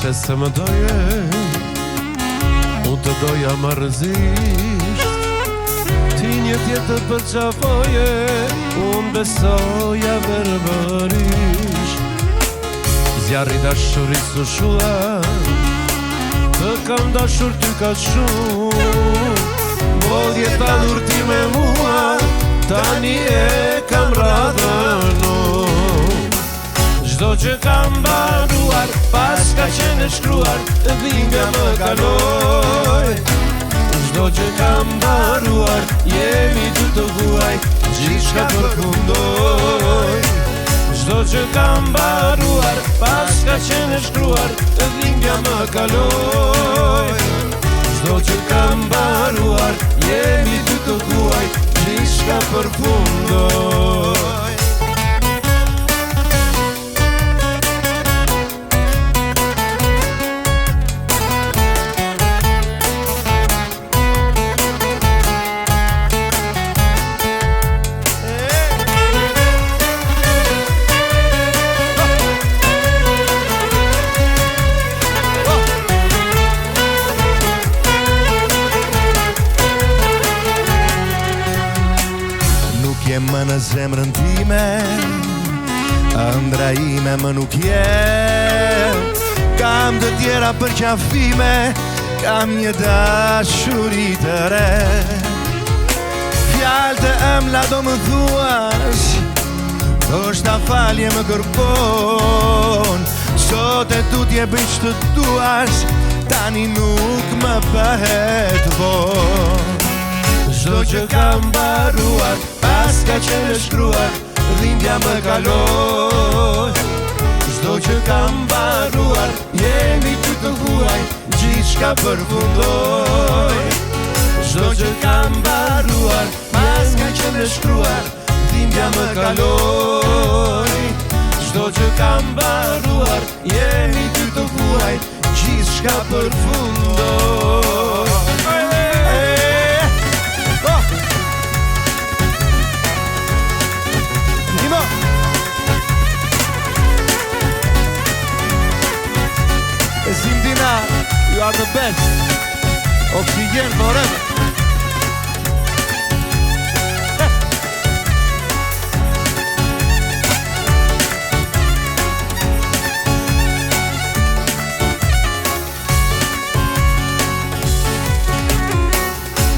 Ishe se më doje, unë të doja marrëzisht. Ti një tjetër për qafoje, unë besoja verbërisht. Zjarri dashurit su shua, të kam dashur ty ka shumë. Vodje ta dhurti me mua, tani e kam radhënu. Çdo që kam baruar, pas ka qenë shkruar, dhimbja më kaloj. Çdo që kam baruar, jemi ty të huaj, gjithçka përfundoj. Çdo që kam baruar, pas ka qenë shkruar, dhimbja më kaloj. Çdo që kam baruar, jemi ty të huaj, gjithçka përfundoj. Më në zemrën time, ëndra ime më nuk je. Kam të tjera për qafime, kam një dashuri të re. Fjalë të ëmbla do më thuash, thoshta falje më kërkon. Sot e tutje bëj që të duash, tani nuk më bëhet von. Çdo që kam baruar, pas ka qenë shkruar, dhimbja më kaloj. Çdo që kam baruar, jemi ty të huaj, gjithçka përfundoj. Çdo që kam baruar, pas ka qenë shkruar, dhimbja më kaloj. Çdo që kam baruar, jemi ty të huaj, gjithçka përfundoj. Zimdina, you are the best. Oxygen forever.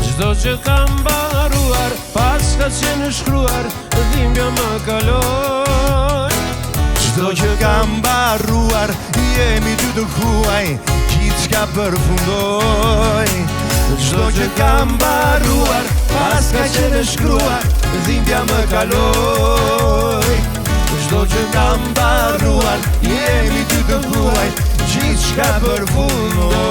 Çdo që kam baruar, pas ka qenë shkruar, dhimbja më kaloj. Çdo që kam baruar, jemi ty të huaj, gjithçka përfundoj. Çdo që kam baruar, pas ka qenë shkruar, dhimbja më kaloj. Çdo që kam baruar, jemi ty të huaj, gjithçka përfundoj.